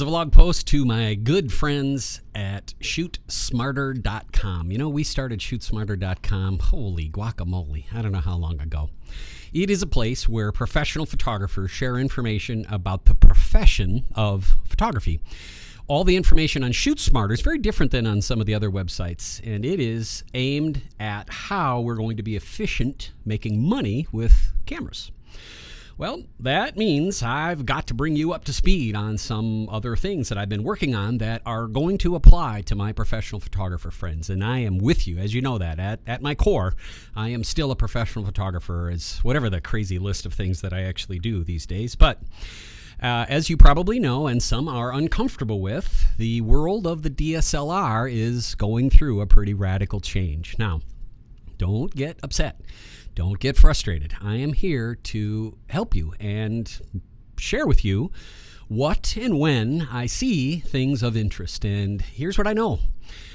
is a vlog post to my good friends at shootsmarter.com. You know, we started shootsmarter.com, holy guacamole, I don't know how long ago. It is a place where professional photographers share information about the profession of photography. All the information on ShootSmarter is very different than on some of the other websites, and it is aimed at how we're going to be efficient making money with cameras. Well, that means I've got to bring you up to speed on some other things that I've been working on that are going to apply to my professional photographer friends. And I am with you, as you know that. At my core, I am still a professional photographer, as whatever the crazy list of things that I actually do these days. But as you probably know, and some are uncomfortable with, the world of the DSLR is going through a pretty radical change. Now, don't get upset. Don't get frustrated. I am here to help you and share with you what and when I see things of interest. And here's what I know.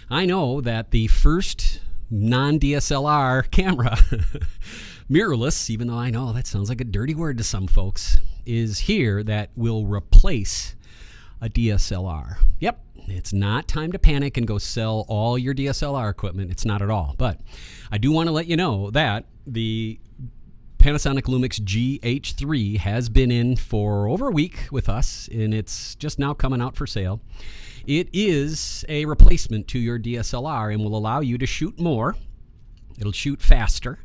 I know that the first non-DSLR camera, mirrorless, even though I know that sounds like a dirty word to some folks, is here that will replace a DSLR. Yep. It's not time to panic and go sell all your DSLR equipment. It's not at all. But I do want to let you know that the Panasonic Lumix GH3 has been in for over a week with us, and it's just now coming out for sale. It is a replacement to your DSLR and will allow you to shoot more. It'll shoot faster.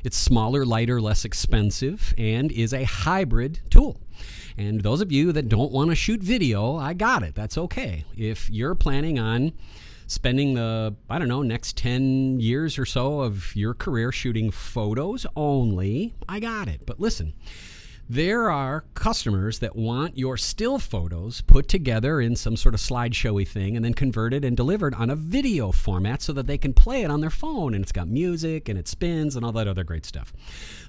It's smaller, lighter, less expensive, and is a hybrid tool. And those of you that don't want to shoot video, I got it. That's okay. If you're planning on spending the, I don't know, next 10 years or so of your career shooting photos only, I got it. But listen, there are customers that want your still photos put together in some sort of slideshowy thing and then converted and delivered on a video format so that they can play it on their phone, and it's got music and it spins and all that other great stuff.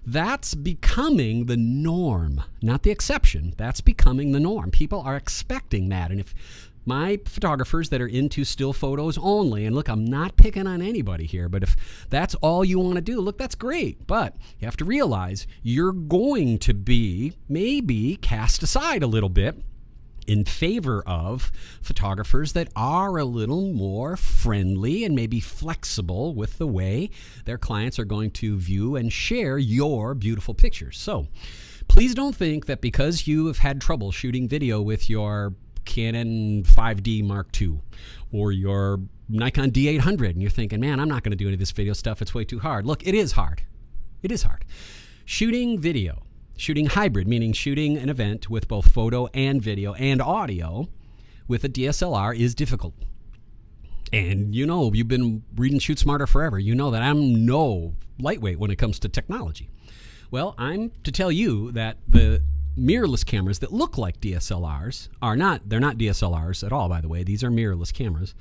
That's becoming the norm, not the exception. That's becoming the norm. People are expecting that. And if my photographers that are into still photos only, and look, I'm not picking on anybody here, but if that's all you want to do, look, that's great. But you have to realize you're going to be maybe cast aside a little bit in favor of photographers that are a little more friendly and maybe flexible with the way their clients are going to view and share your beautiful pictures. So please don't think that because you have had trouble shooting video with your Canon 5D Mark II or your Nikon D800 and you're thinking, man, I'm not going to do any of this video stuff. It's way too hard. Look, it is hard. It is hard. Shooting video, shooting hybrid, meaning shooting an event with both photo and video and audio with a DSLR is difficult. And you know, you've been reading Shoot Smarter forever. You know that I'm no lightweight when it comes to technology. Well, I'm to tell you that the mirrorless cameras that look like DSLRs they're not DSLRs at all, by the way. These are mirrorless cameras,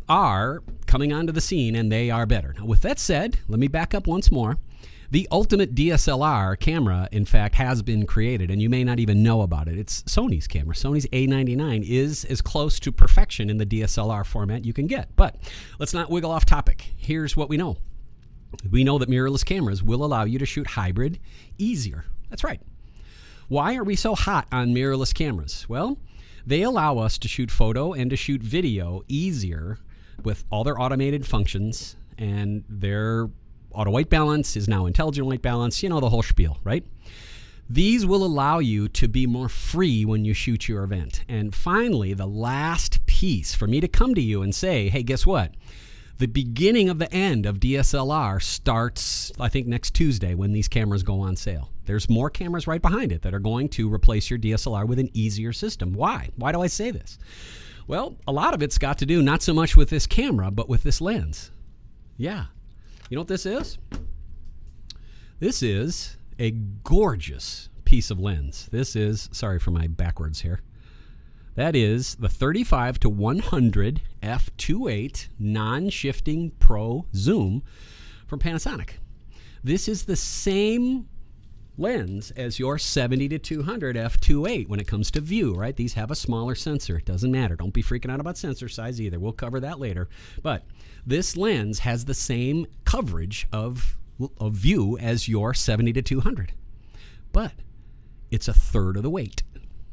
are coming onto the scene, and they are better. Now, with that said, let me back up once more. The ultimate DSLR camera, in fact, has been created, and you may not even know about it. It's Sony's camera. Sony's A99 is as close to perfection in the DSLR format you can get. But let's not wiggle off topic. Here's what we know. We know that mirrorless cameras will allow you to shoot hybrid easier. That's right. Why are we so hot on mirrorless cameras? Well, they allow us to shoot photo and to shoot video easier with all their automated functions, and their auto white balance is now intelligent white balance, you know, the whole spiel, right? These will allow you to be more free when you shoot your event. And finally, the last piece for me to come to you and say, hey, guess what? The beginning of the end of DSLR starts, I think, next Tuesday when these cameras go on sale. There's more cameras right behind it that are going to replace your DSLR with an easier system. Why? Why do I say this? Well, a lot of it's got to do not so much with this camera, but with this lens. Yeah. You know what this is? This is a gorgeous piece of lens. This is, sorry for my backwards here. That is the 35 to 100 f2.8 non-shifting Pro zoom from Panasonic. This is the same lens as your 70 to 200 f2.8 when it comes to view, right? These have a smaller sensor. It doesn't matter. Don't be freaking out about sensor size either. We'll cover that later. But this lens has the same coverage of view as your 70 to 200. But it's a third of the weight.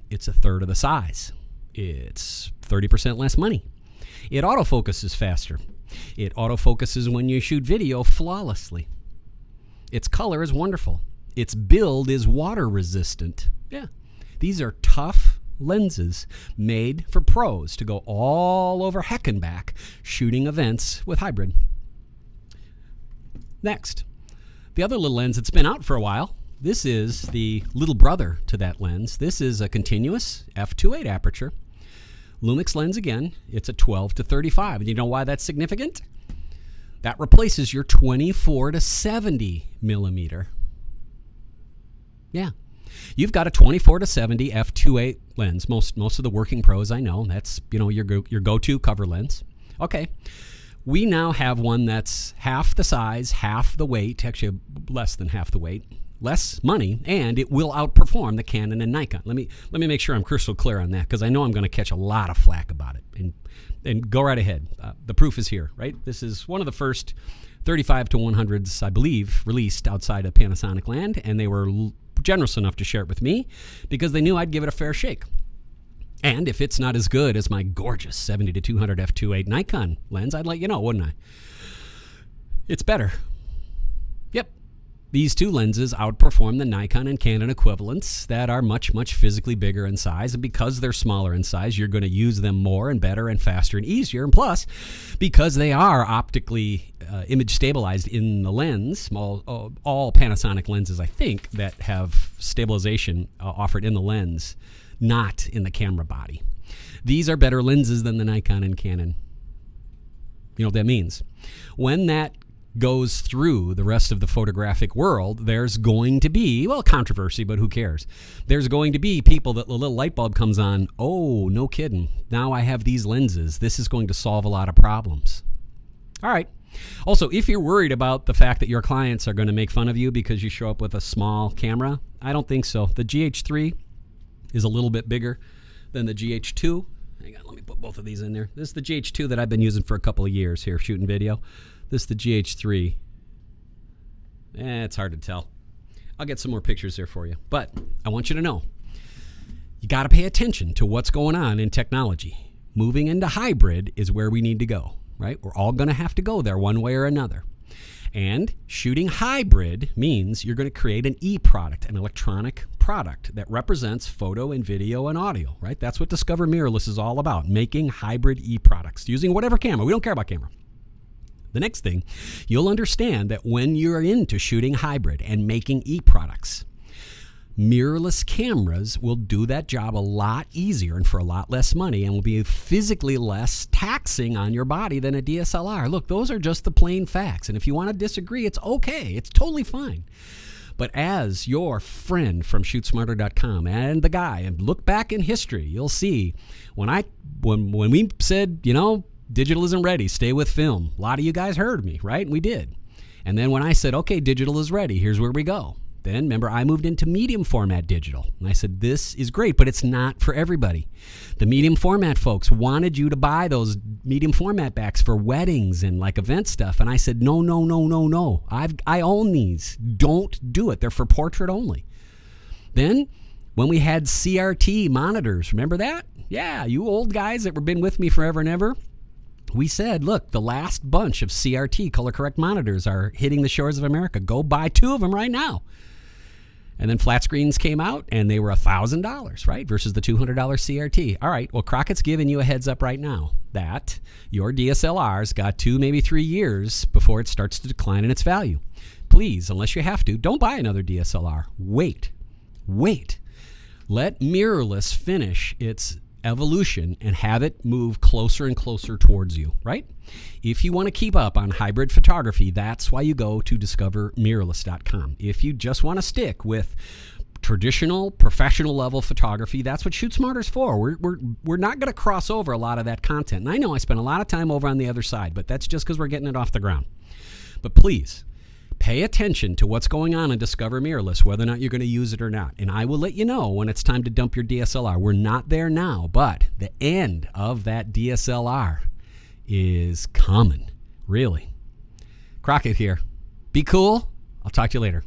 It's a third of the size. It's 30% less money. It autofocuses faster. It autofocuses when you shoot video flawlessly. Its color is wonderful. Its build is water resistant. Yeah, these are tough lenses made for pros to go all over heck and back shooting events with hybrid. Next, the other little lens that's been out for a while. This is the little brother to that lens. This is a continuous f2.8 aperture. Lumix lens again. It's a 12 to 35. And you know why that's significant? That replaces your 24 to 70 millimeter. Yeah. You've got a 24 to 70 f2.8 lens. Most of the working pros I know, that's, you know, your go-to cover lens. Okay. We now have one that's half the size, half the weight, actually less than half the weight, less money, and it will outperform the Canon and Nikon. Let me make sure I'm crystal clear on that, because I know I'm going to catch a lot of flack about it. And go right ahead. The proof is here, right? This is one of the first 35 to 100s, I believe, released outside of Panasonic land, and they were generous enough to share it with me because they knew I'd give it a fair shake. And if it's not as good as my gorgeous 70 to 200 f2.8 Nikon lens, I'd let you know, wouldn't I? It's better. Yep. These two lenses outperform the Nikon and Canon equivalents that are much, much physically bigger in size. And because they're smaller in size, you're going to use them more and better and faster and easier. And plus, because they are optically image stabilized in the lens, all Panasonic lenses, I think, that have stabilization offered in the lens, not in the camera body. These are better lenses than the Nikon and Canon. You know what that means? When that goes through the rest of the photographic world, there's going to be, well, controversy, but who cares? There's going to be people that the little light bulb comes on, oh, no kidding, now I have these lenses. This is going to solve a lot of problems. All right. Also, if you're worried about the fact that your clients are going to make fun of you because you show up with a small camera, I don't think so. The GH3 is a little bit bigger than the GH2. Hang on, let me put both of these in there. This is the GH2 that I've been using for a couple of years here, shooting video. This is the GH3. It's hard to tell. I'll get some more pictures there for you. But I want you to know, you got to pay attention to what's going on in technology. Moving into hybrid is where we need to go, right? We're all going to have to go there one way or another. And shooting hybrid means you're going to create an e-product, an electronic product that represents photo and video and audio, right? That's what Discover Mirrorless is all about, making hybrid e-products using whatever camera. We don't care about camera. The next thing, you'll understand that when you're into shooting hybrid and making e-products, mirrorless cameras will do that job a lot easier and for a lot less money and will be physically less taxing on your body than a DSLR. Look, those are just the plain facts. And if you want to disagree, it's okay. It's totally fine. But as your friend from ShootSmarter.com and the guy, and look back in history, you'll see when we said, you know, digital isn't ready, stay with film. A lot of you guys heard me, right? And we did. And then when I said, okay, digital is ready, here's where we go. Then, remember, I moved into medium format digital. And I said, this is great, but it's not for everybody. The medium format folks wanted you to buy those medium format backs for weddings and like event stuff. And I said, no. I own these. Don't do it. They're for portrait only. Then, when we had CRT monitors, remember that? Yeah, you old guys that have been with me forever and ever. We said, look, the last bunch of CRT color correct monitors are hitting the shores of America. Go buy 2 of them right now. And then flat screens came out and they were $1,000, right? Versus the $200 CRT. All right, well, Crockett's giving you a heads up right now that your DSLRs got 2, maybe 3 years before it starts to decline in its value. Please, unless you have to, don't buy another DSLR. Wait. Let mirrorless finish its evolution and have it move closer and closer towards you, right? If you want to keep up on hybrid photography, that's why you go to discovermirrorless.com. If you just want to stick with traditional professional level photography, that's what Shoot Smarter's for. We're not going to cross over a lot of that content. And I know I spent a lot of time over on the other side, but that's just because we're getting it off the ground. But please, pay attention to what's going on in Discover Mirrorless, whether or not you're going to use it or not. And I will let you know when it's time to dump your DSLR. We're not there now, but the end of that DSLR is coming. Really. Crockett here. Be cool. I'll talk to you later.